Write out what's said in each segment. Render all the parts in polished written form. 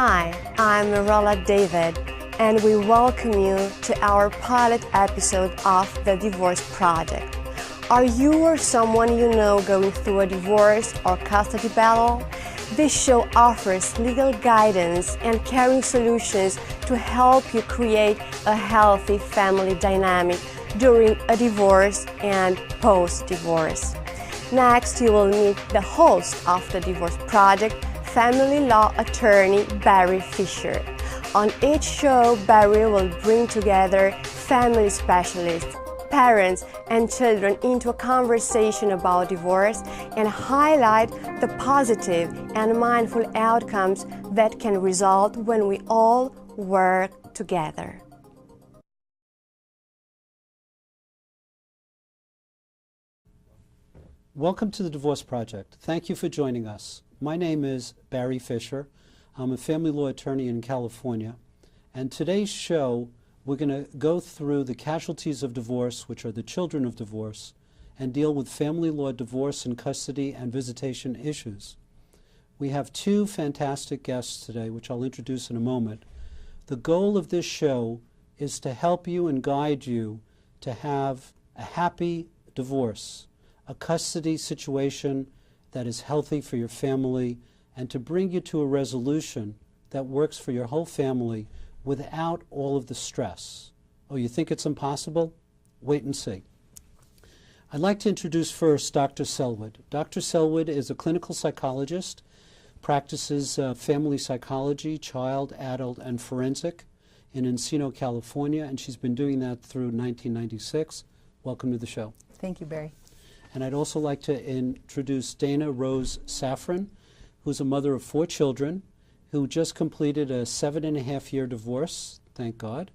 Hi, I'm Marilla David, and we welcome you to our pilot episode of the Divorce Project. Are you or someone you know going through a divorce or custody battle? This show offers legal guidance and caring solutions to help you create a healthy family dynamic during a divorce and post-divorce. Next, you will meet the host of the Divorce Project, family law attorney Barry Fisher. On each show, Barry will bring together family specialists, parents, and children into a conversation about divorce and highlight the positive and mindful outcomes that can result when we all work together. Welcome to the Divorce Project. Thank you for joining us. My name is Barry Fisher. I'm a family law attorney in California. And today's show, we're going to go through the casualties of divorce, which are the children of divorce, and deal with family law divorce and custody and visitation issues. We have two fantastic guests today, which I'll introduce in a moment. The goal of this show is to help you and guide you to have a happy divorce, a custody situation that is healthy for your family, and to bring you to a resolution that works for your whole family without all of the stress. Oh, you think it's impossible? Wait and see. I'd like to introduce first Dr. Selwood. Dr. Selwood is a clinical psychologist, practices family psychology, child, adult, and forensic in Encino, California, and she's been doing that through 1996. Welcome to the show. Thank you, Barry. And I'd also like to introduce Dana Rose Safran, who's a mother of 4 children, who just completed a 7.5-year divorce, thank God.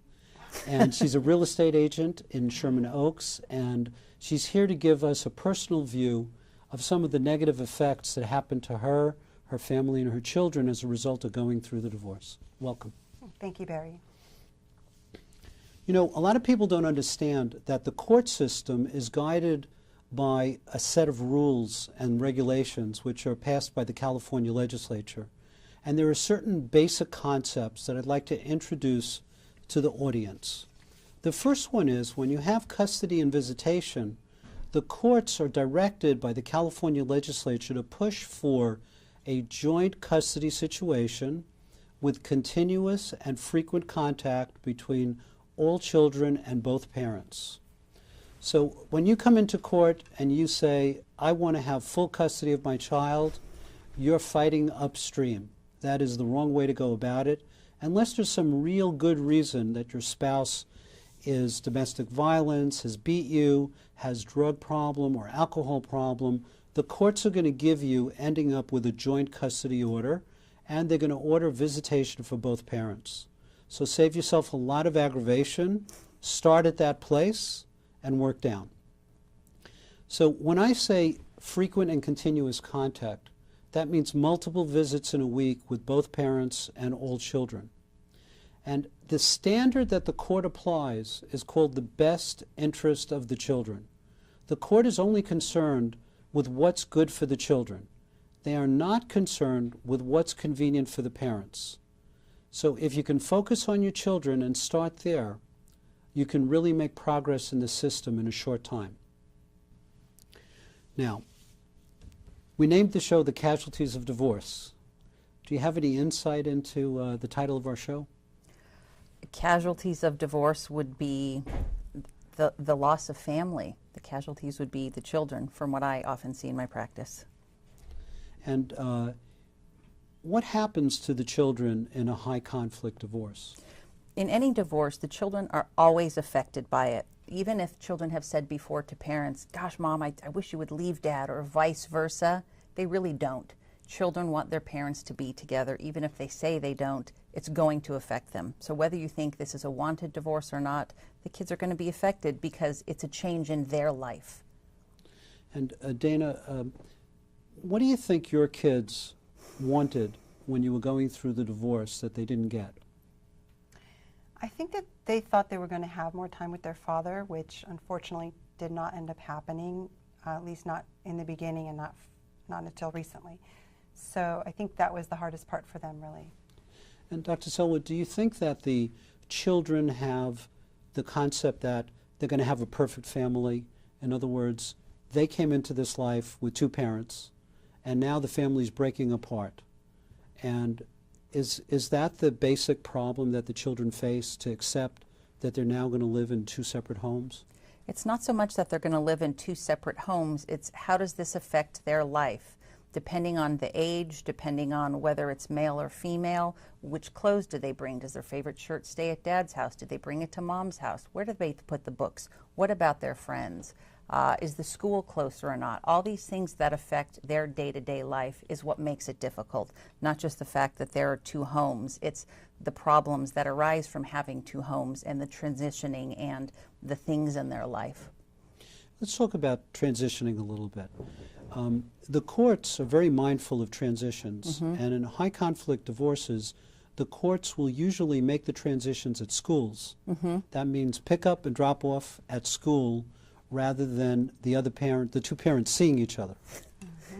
And she's a real estate agent in Sherman Oaks, and she's here to give us a personal view of some of the negative effects that happened to her, her family, and her children as a result of going through the divorce. Welcome. Thank you, Barry. You know, a lot of people don't understand that the court system is guided by a set of rules and regulations which are passed by the California legislature. And there are certain basic concepts that I'd like to introduce to the audience. The first one is when you have custody and visitation, the courts are directed by the California legislature to push for a joint custody situation with continuous and frequent contact between all children and both parents. So when you come into court and you say, I want to have full custody of my child, you're fighting upstream. That is the wrong way to go about it. Unless there's some real good reason that your spouse is domestic violence, has beat you, has drug problem or alcohol problem, the courts are going to give you ending up with a joint custody order, and they're going to order visitation for both parents. So save yourself a lot of aggravation, start at that place, and work down. So when I say frequent and continuous contact, that means multiple visits in a week with both parents and all children. And the standard that the court applies is called the best interest of the children. The court is only concerned with what's good for the children. They are not concerned with what's convenient for the parents. So if you can focus on your children and start there, you can really make progress in the system in a short time. Now, we named the show The Casualties of Divorce. Do you have any insight into the title of our show? Casualties of divorce would be the loss of family. The casualties would be the children, from what I often see in my practice. And what happens to the children in a high conflict divorce? In any divorce, the children are always affected by it. Even if children have said before to parents, gosh, Mom, I wish you would leave Dad, or vice versa, they really don't. Children want their parents to be together. Even if they say they don't, it's going to affect them. So whether you think this is a wanted divorce or not, the kids are going to be affected because it's a change in their life. And Dana, what do you think your kids wanted when you were going through the divorce that they didn't get? I think that they thought they were going to have more time with their father, which unfortunately did not end up happening, at least not in the beginning and not until recently. So I think that was the hardest part for them, really. And Dr. Selwood, do you think that the children have the concept that they're going to have a perfect family? In other words, they came into this life with two parents, and now the family's breaking apart. And is that the basic problem that the children face, to accept that they're now going to live in two separate homes? It's not so much that they're going to live in two separate homes, it's how does this affect their life? Depending on the age, depending on whether it's male or female, which clothes do they bring? Does their favorite shirt stay at dad's house? Do they bring it to mom's house? Where do they put the books? What about their friends? Is the school closer or not? All these things that affect their day-to-day life is what makes it difficult. Not just the fact that there are two homes, it's the problems that arise from having two homes and the transitioning and the things in their life. Let's talk about transitioning a little bit. The courts are very mindful of transitions, and in high conflict divorces, the courts will usually make the transitions at schools. That means pick up and drop off at school rather than the two parents seeing each other.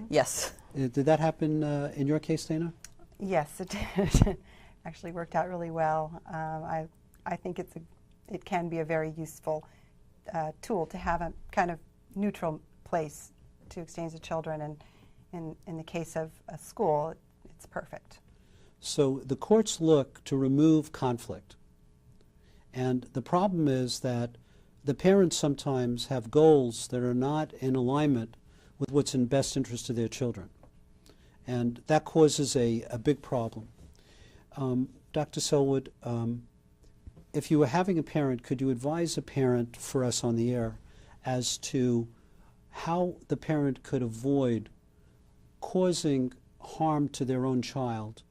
Yes. Did that happen in your case, Dana? Yes, it did. Actually worked out really well. I think it can be a very useful tool to have a kind of neutral place to exchange the children, and in the case of a school, it's perfect. So the courts look to remove conflict. And the problem is that the parents sometimes have goals that are not in alignment with what's in best interest of their children. And that causes a big problem. Dr. Selwood, if you were having a parent, could you advise a parent for us on the air as to how the parent could avoid causing harm to their own child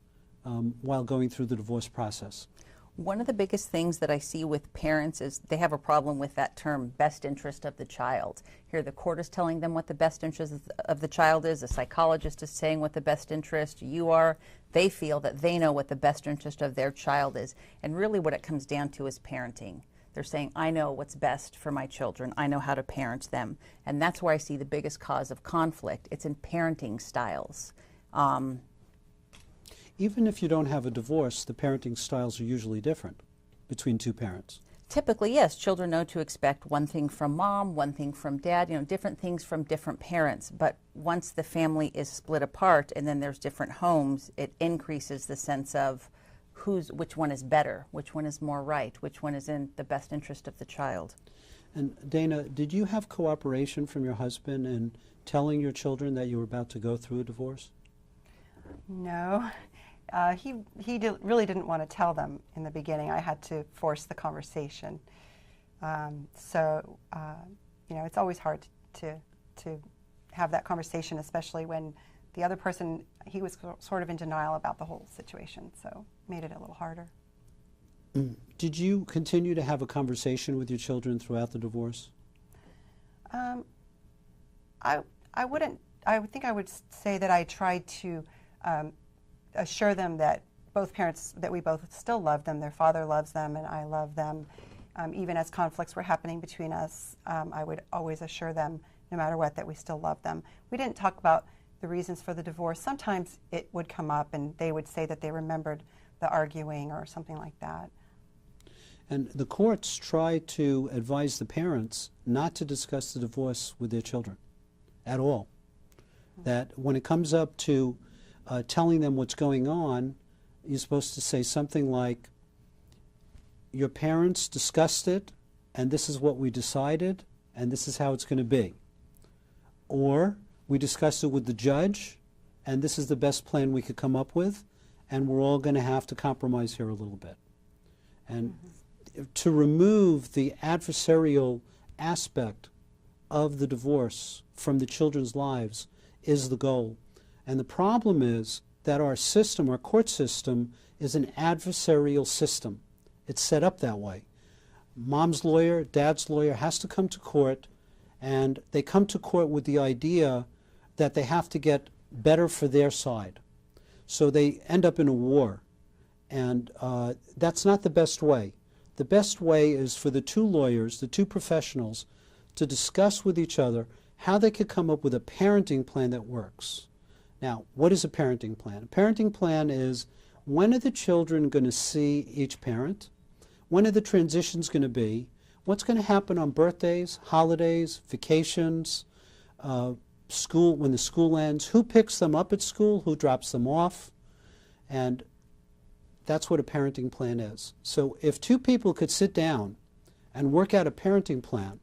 while going through the divorce process? One of the biggest things that I see with parents is they have a problem with that term, best interest of the child. Here the court is telling them what the best interest of the child is, a psychologist is saying what the best interest you are. They feel that they know what the best interest of their child is. And really what it comes down to is parenting. They're saying, I know what's best for my children. I know how to parent them. And that's where I see the biggest cause of conflict. It's in parenting styles. Even if you don't have a divorce, the parenting styles are usually different between two parents. Typically, yes, children know to expect one thing from mom, one thing from dad, different things from different parents. But once the family is split apart and then there's different homes, it increases the sense of which one is better, which one is more right, which one is in the best interest of the child. And Dana, did you have cooperation from your husband in telling your children that you were about to go through a divorce? No. He really didn't want to tell them in the beginning. I had to force the conversation. It's always hard to have that conversation, especially when the other person, he was sort of in denial about the whole situation, so made it a little harder. Did you continue to have a conversation with your children throughout the divorce? I think I would say that I tried to assure them that we both still love them, their father loves them, and I love them. Even as conflicts were happening between us, I would always assure them, no matter what, that we still love them. We didn't talk about the reasons for the divorce. Sometimes it would come up and they would say that they remembered the arguing or something like that. And the courts try to advise the parents not to discuss the divorce with their children at all. That when it comes up to telling them what's going on, you're supposed to say something like, your parents discussed it, and this is what we decided, and this is how it's going to be. Or, we discussed it with the judge, and this is the best plan we could come up with, and we're all going to have to compromise here a little bit. And to remove the adversarial aspect of the divorce from the children's lives is the goal. And the problem is that our system, our court system, is an adversarial system. It's set up that way. Mom's lawyer, dad's lawyer has to come to court, and they come to court with the idea that they have to get better for their side. So they end up in a war. And that's not the best way. The best way is for the two lawyers, the two professionals, to discuss with each other how they could come up with a parenting plan that works. Now, what is a parenting plan? A parenting plan is When are the children going to see each parent? When are the transitions going to be? What's going to happen on birthdays, holidays, vacations, school, when the school ends? Who picks them up at school? Who drops them off? And that's what a parenting plan is. So if two people could sit down and work out a parenting plan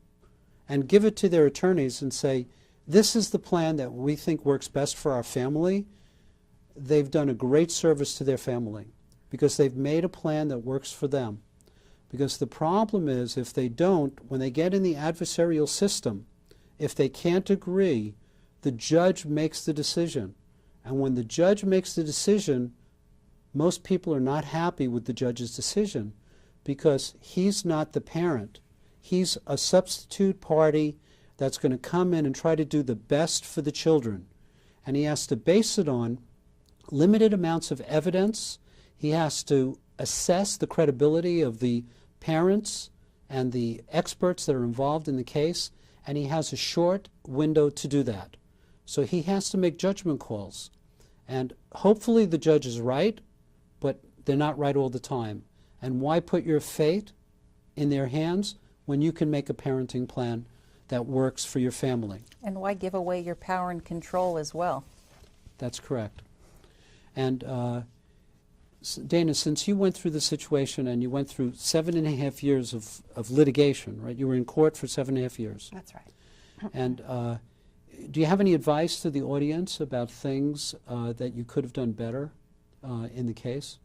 and give it to their attorneys and say, this is the plan that we think works best for our family, they've done a great service to their family because they've made a plan that works for them. Because the problem is, if they don't, when they get in the adversarial system, if they can't agree, the judge makes the decision. And when the judge makes the decision, most people are not happy with the judge's decision because he's not the parent. He's a substitute party that's going to come in and try to do the best for the children. And he has to base it on limited amounts of evidence. He has to assess the credibility of the parents and the experts that are involved in the case, and he has a short window to do that. So he has to make judgment calls. And hopefully the judge is right, but they're not right all the time. And why put your fate in their hands when you can make a parenting plan that works for your family? And why give away your power and control as well? That's correct. And Dana, since you went through the situation and you went through 7.5 years of litigation, right? You were in court for 7.5 years. That's right. And do you have any advice to the audience about things that you could have done better in the case?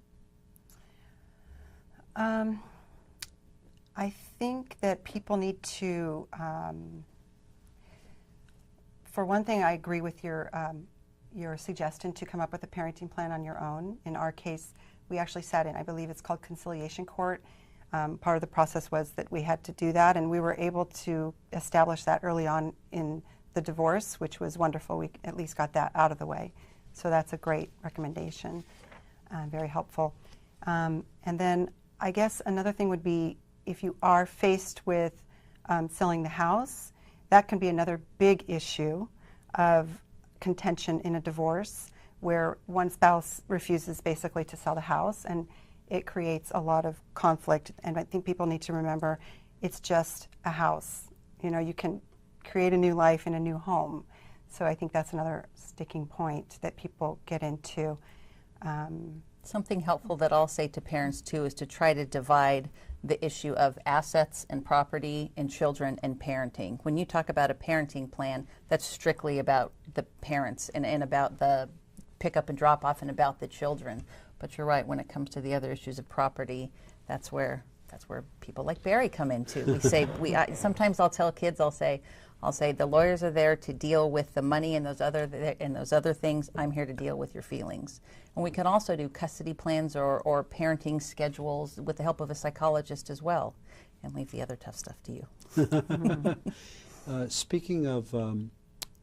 I think that people need to, for one thing, I agree with your suggestion to come up with a parenting plan on your own. In our case, we actually sat in, I believe it's called conciliation court. Part of the process was that we had to do that, and we were able to establish that early on in the divorce, which was wonderful. We at least got that out of the way. So that's a great recommendation, very helpful. And then I guess another thing would be if you are faced with selling the house, that can be another big issue of contention in a divorce where one spouse refuses basically to sell the house, and it creates a lot of conflict. And I think people need to remember it's just a house. You know, you can create a new life in a new home. So I think that's another sticking point that people get into. Something helpful that I'll say to parents too is to try to divide the issue of assets and property and children and parenting. When you talk about a parenting plan, that's strictly about the parents and about the pick up and drop off and about the children. But you're right, when it comes to the other issues of property, that's where people like Barry come into. We say sometimes I'll tell kids, I'll say the lawyers are there to deal with the money and those other things. I'm here to deal with your feelings. And we can also do custody plans or parenting schedules with the help of a psychologist as well, and leave the other tough stuff to you. Speaking of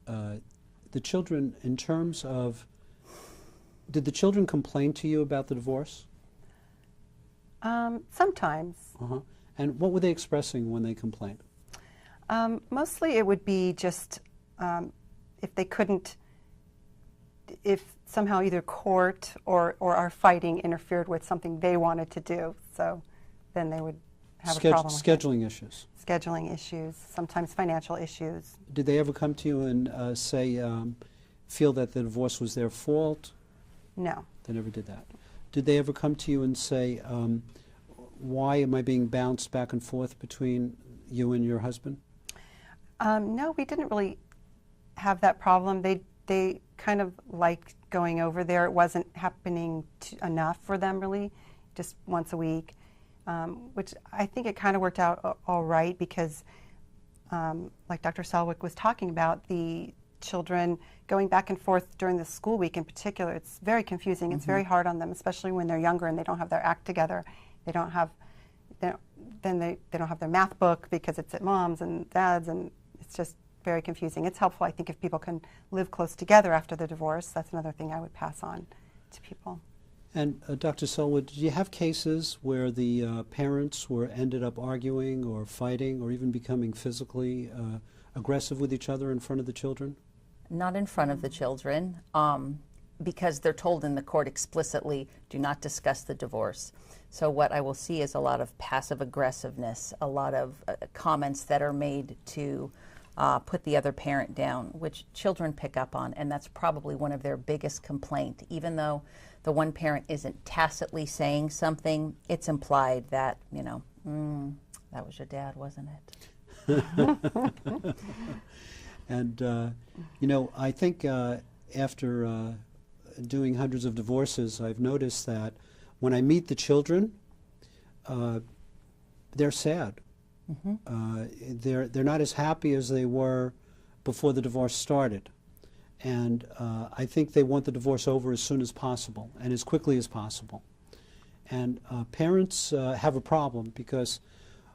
the children, in terms of, did the children complain to you about the divorce? Sometimes. And what were they expressing when they complained? Mostly it would be just if they couldn't, if somehow either court or our fighting interfered with something they wanted to do. So then they would have a problem with scheduling issues. Scheduling issues, sometimes financial issues. Did they ever come to you and say, feel that the divorce was their fault? No. They never did that. Did they ever come to you and say, why am I being bounced back and forth between you and your husband? No, we didn't really have that problem. They kind of liked going over there. It wasn't happening enough for them, really, just once a week, which I think it kind of worked out all right because, like Dr. Selwick was talking about, the children going back and forth during the school week in particular, it's very confusing. It's very hard on them, especially when they're younger and they don't have their act together. They don't have, they don't have their math book because it's at mom's and dad's, and it's just very confusing. It's helpful, I think, if people can live close together after the divorce. That's another thing I would pass on to people. And Dr. Selwood, did you have cases where the parents ended up arguing or fighting or even becoming physically aggressive with each other in front of the children? Not in front of the children. because they're told in the court explicitly, do not discuss the divorce. So what I will see is a lot of passive aggressiveness, a lot of comments that are made to put the other parent down, which children pick up on, and that's probably one of their biggest complaint. Even though the one parent isn't tacitly saying something, it's implied that, you know, that was your dad, wasn't it? And, you know, I think after doing hundreds of divorces, I've noticed that when I meet the children, they're sad. They're not as happy as they were before the divorce started. And I think they want the divorce over as soon as possible and as quickly as possible. And parents have a problem, because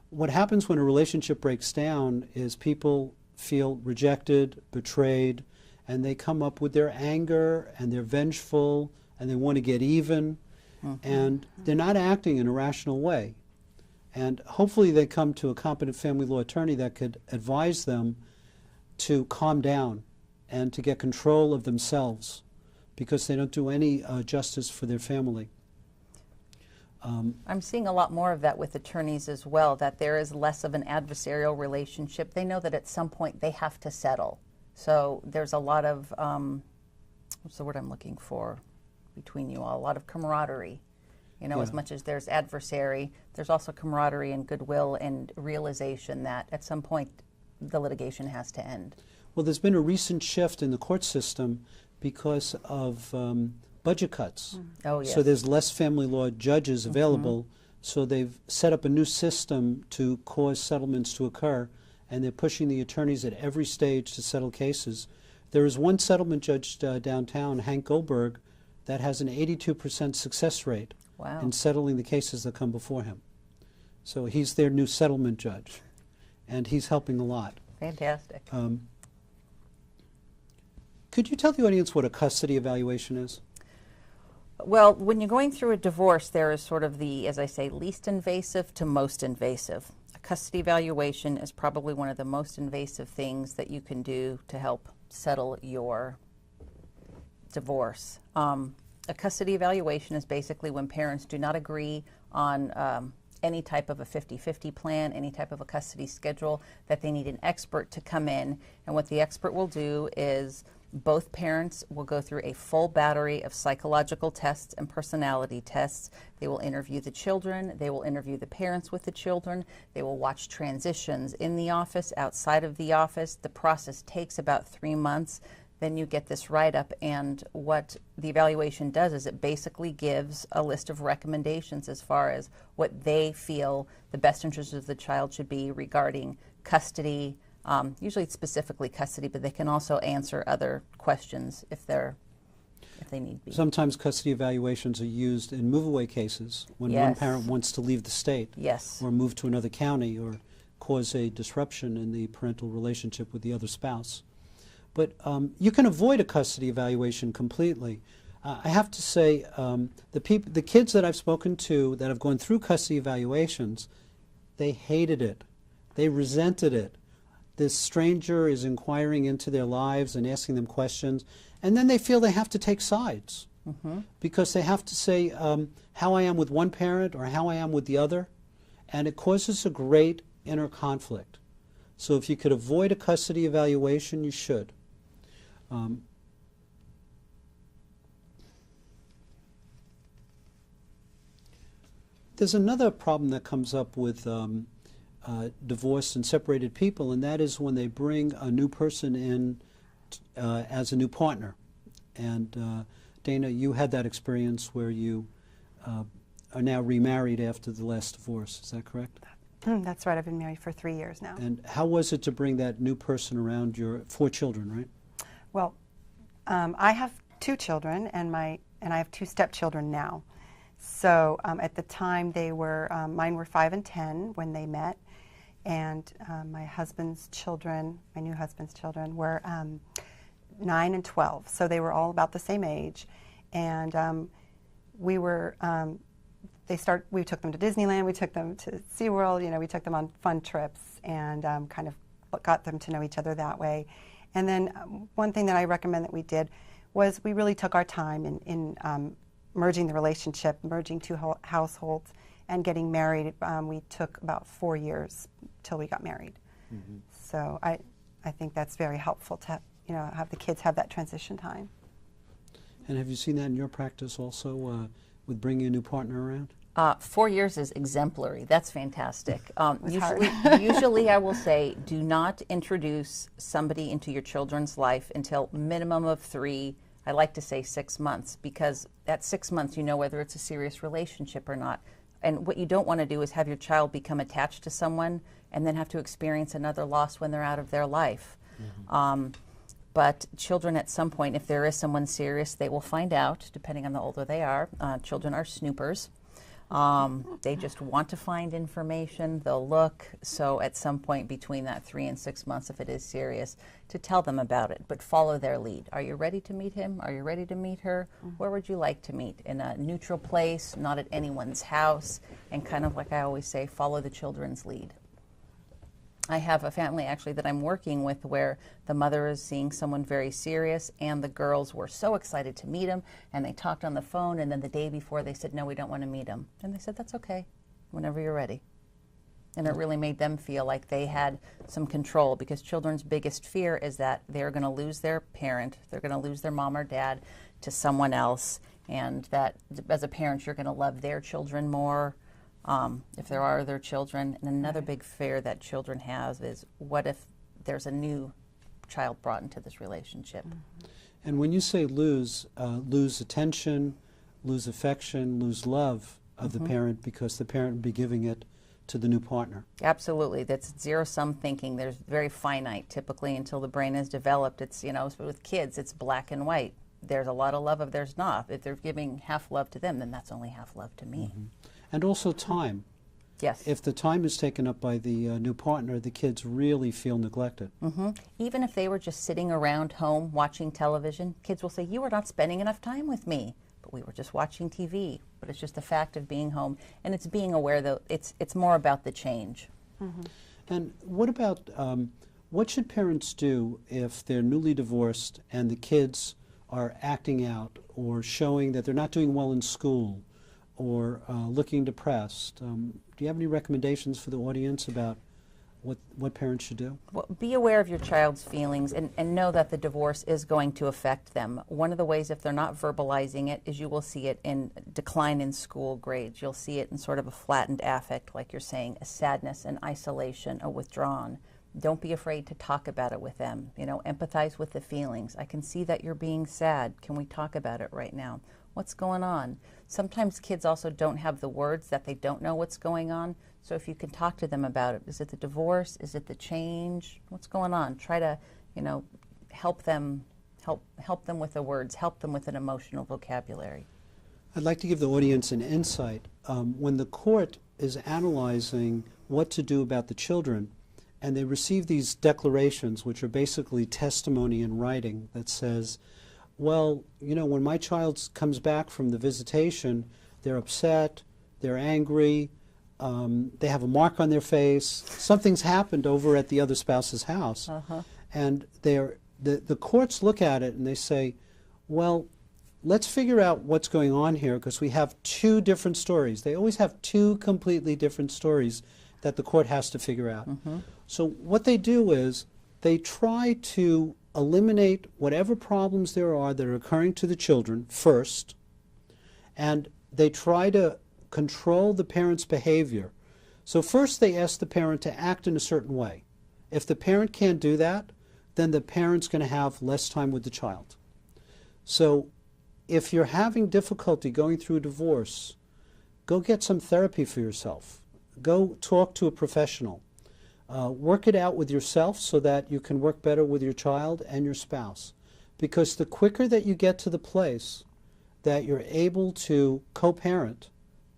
what happens when a relationship breaks down is people feel rejected, betrayed, and they come up with their anger, and they're vengeful, and they want to get even, and they're not acting in a rational way. And hopefully they come to a competent family law attorney that could advise them to calm down and to get control of themselves, because they don't do any justice for their family. I'm seeing a lot more of that with attorneys as well, that there is less of an adversarial relationship. They know that at some point they have to settle. So there's a lot of, what's the word I'm looking for between you all? A lot of camaraderie. You know, as much as there's adversary, there's also camaraderie and goodwill and realization that at some point the litigation has to end. Well, there's been a recent shift in the court system because of budget cuts. Oh, yes. So there's less family law judges available, so they've set up a new system to cause settlements to occur, and they're pushing the attorneys at every stage to settle cases. There is one settlement judge downtown, Hank Goldberg, that has an 82% success rate in settling the cases that come before him. So he's their new settlement judge, and he's helping a lot. Fantastic. Could you tell the audience what a custody evaluation is? Well, when you're going through a divorce, there is sort of the, as I say, least invasive to most invasive. A custody evaluation is probably one of the most invasive things that you can do to help settle your divorce. A custody evaluation is basically when parents do not agree on any type of a 50-50 plan, any type of a custody schedule, that they need an expert to come in. And what the expert will do is both parents will go through a full battery of psychological tests and personality tests. They will interview the children. They will interview the parents with the children. They will watch transitions in the office, outside of the office. The process takes about 3 months. Then you get this write-up, and what the evaluation does is it basically gives a list of recommendations as far as what they feel the best interests of the child should be regarding custody. Usually it's specifically custody, but they can also answer other questions if they need be. Sometimes custody evaluations are used in move-away cases when one parent wants to leave the state or move to another county or cause a disruption in the parental relationship with the other spouse. But you can avoid a custody evaluation completely. I have to say, the kids that I've spoken to that have gone through custody evaluations, they hated it. They resented it. This stranger is inquiring into their lives and asking them questions, and then they feel they have to take sides because they have to say how I am with one parent or how I am with the other, and it causes a great inner conflict. So if you could avoid a custody evaluation, you should. There's another problem that comes up with divorced and separated people, and that is when they bring a new person in as a new partner. And Dana, you had that experience where you are now remarried after the last divorce. Is that correct? That's right. I've been married for 3 years now. And how was it to bring that new person around your 4 children, right? Well, I have 2 children, and I have 2 stepchildren now. So at the time, they were mine were 5 and 10 when they met, and my husband's children, my new husband's children, were 9 and 12. So they were all about the same age, and we were. We took them to Disneyland. We took them to SeaWorld. You know, we took them on fun trips, and kind of got them to know each other that way. And then one thing that I recommend that we did was we really took our time in merging the relationship, merging two households, and getting married. We took about 4 years till we got married. So I think that's very helpful to have the kids have that transition time. And have you seen that in your practice also with bringing a new partner around? 4 years is exemplary. That's fantastic. hard. Usually I will say, do not introduce somebody into your children's life until minimum of 3, I like to say 6 months, because at 6 months you know whether it's a serious relationship or not. And what you don't want to do is have your child become attached to someone and then have to experience another loss when they're out of their life. But children at some point, if there is someone serious, they will find out, depending on the older they are. Children are snoopers. They just want to find information, they'll look. So at some point between that 3 and 6 months, if it is serious, to tell them about it, but follow their lead. Are you ready to meet him? Are you ready to meet her? Where would you like to meet? In a neutral place, not at anyone's house, and kind of like I always say, follow the children's lead. I have a family actually that I'm working with where the mother is seeing someone very serious, and the girls were so excited to meet him, and they talked on the phone, and then the day before they said, no, we don't want to meet him. And they said, that's okay, whenever you're ready. And it really made them feel like they had some control, because children's biggest fear is that they're going to lose their parent, they're going to lose their mom or dad to someone else, and that as a parent you're going to love their children more. If there are other children. And another big fear that children have is, what if there's a new child brought into this relationship? And when you say lose, lose attention, lose affection, lose love of the parent, because the parent will be giving it to the new partner. Absolutely. That's zero-sum thinking. There's very finite, typically, until the brain is developed. It's, with kids, it's black and white. There's a lot of love, if there's not. If they're giving half love to them, then that's only half love to me. And also time. Yes. If the time is taken up by the new partner, the kids really feel neglected. Even if they were just sitting around home watching television, kids will say, you were not spending enough time with me. But we were just watching TV. But it's just the fact of being home. And it's being aware, though, it's more about the change. And what about, what should parents do if they're newly divorced and the kids are acting out or showing that they're not doing well in school, or looking depressed? Do you have any recommendations for the audience about what parents should do? Well, be aware of your child's feelings and know that the divorce is going to affect them. One of the ways, if they're not verbalizing it, is you will see it in decline in school grades. You'll see it in sort of a flattened affect, like you're saying, a sadness, an isolation, a withdrawn. Don't be afraid to talk about it with them. Empathize with the feelings. I can see that you're being sad. Can we talk about it right now? What's going on? Sometimes kids also don't have the words, that they don't know what's going on. So if you can talk to them about it, is it the divorce? Is it the change? What's going on? Try to, help them with the words, help them with an emotional vocabulary. I'd like to give the audience an insight. When the court is analyzing what to do about the children, and they receive these declarations, which are basically testimony in writing that says, well, when my child comes back from the visitation, they're upset, they're angry, they have a mark on their face, something's happened over at the other spouse's house. And the courts look at it and they say, well, let's figure out what's going on here, because we have 2 different stories. They always have 2 completely different stories that the court has to figure out. So what they do is they try to eliminate whatever problems there are that are occurring to the children first, and they try to control the parent's behavior. So first they ask the parent to act in a certain way. If the parent can't do that, then the parent's going to have less time with the child. So if you're having difficulty going through a divorce, go get some therapy for yourself. Go talk to a professional. Work it out with yourself so that you can work better with your child and your spouse. Because the quicker that you get to the place that you're able to co-parent,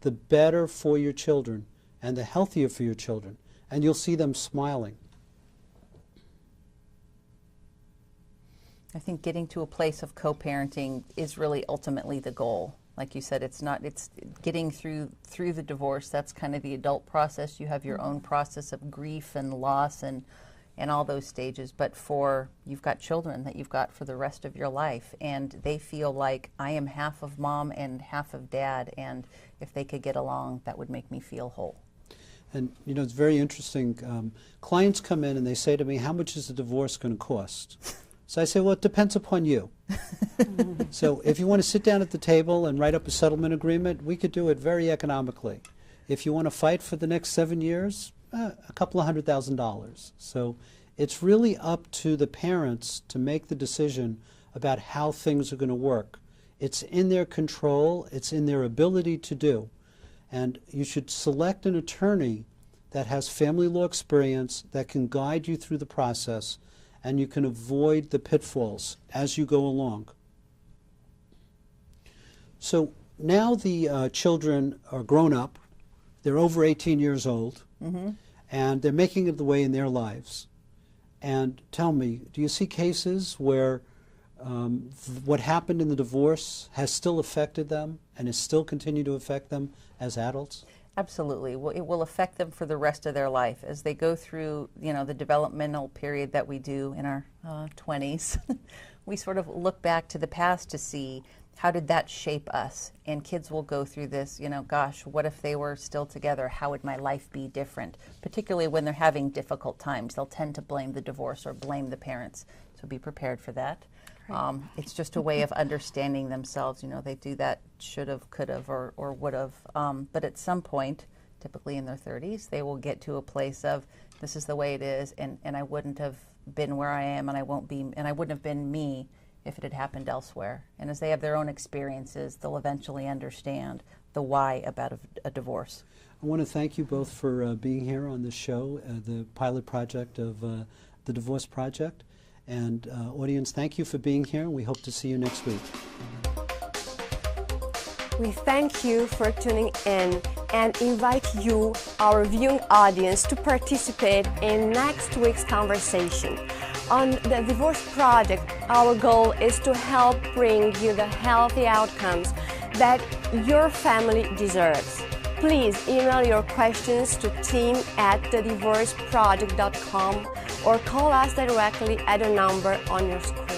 the better for your children and the healthier for your children. And you'll see them smiling. I think getting to a place of co-parenting is really ultimately the goal. Like you said, it's getting through the divorce. That's kind of the adult process. You have your own process of grief and loss and and all those stages, but you've got children that you've got for the rest of your life, and they feel like I am half of mom and half of dad, and if they could get along, that would make me feel whole. And you know, it's very interesting. Clients come in and they say to me, how much is the divorce going to cost? So I say, well, it depends upon you. So if you want to sit down at the table and write up a settlement agreement, we could do it very economically. If you want to fight for the next 7 years, a couple of $100,000. So it's really up to the parents to make the decision about how things are going to work. It's in their control, it's in their ability to do. And you should select an attorney that has family law experience, that can guide you through the process, and you can avoid the pitfalls as you go along. So now the children are grown up, they're over 18 years old, and they're making it the way in their lives. And tell me, do you see cases where what happened in the divorce has still affected them and is still continue to affect them as adults? Absolutely. Well, it will affect them for the rest of their life as they go through, you know, the developmental period that we do in our 20s. We sort of look back to the past to see how did that shape us. And kids will go through this, you know, gosh, what if they were still together? How would my life be different? Particularly when they're having difficult times. They'll tend to blame the divorce or blame the parents. So be prepared for that. It's just a way of understanding themselves. You know, they do that should have, could have, or would have. But at some point, typically in their 30s, they will get to a place of this is the way it is, and I wouldn't have been where I am, and I wouldn't have been me if it had happened elsewhere. And as they have their own experiences, they'll eventually understand the why about a divorce. I want to thank you both for being here on this show, the pilot project of the Divorce Project. And audience, thank you for being here. We hope to see you next week. We thank you for tuning in and invite you, our viewing audience, to participate in next week's conversation. On the Divorce Project, our goal is to help bring you the healthy outcomes that your family deserves. Please email your questions to team@thedivorceproject.com or call us directly at the number on your screen.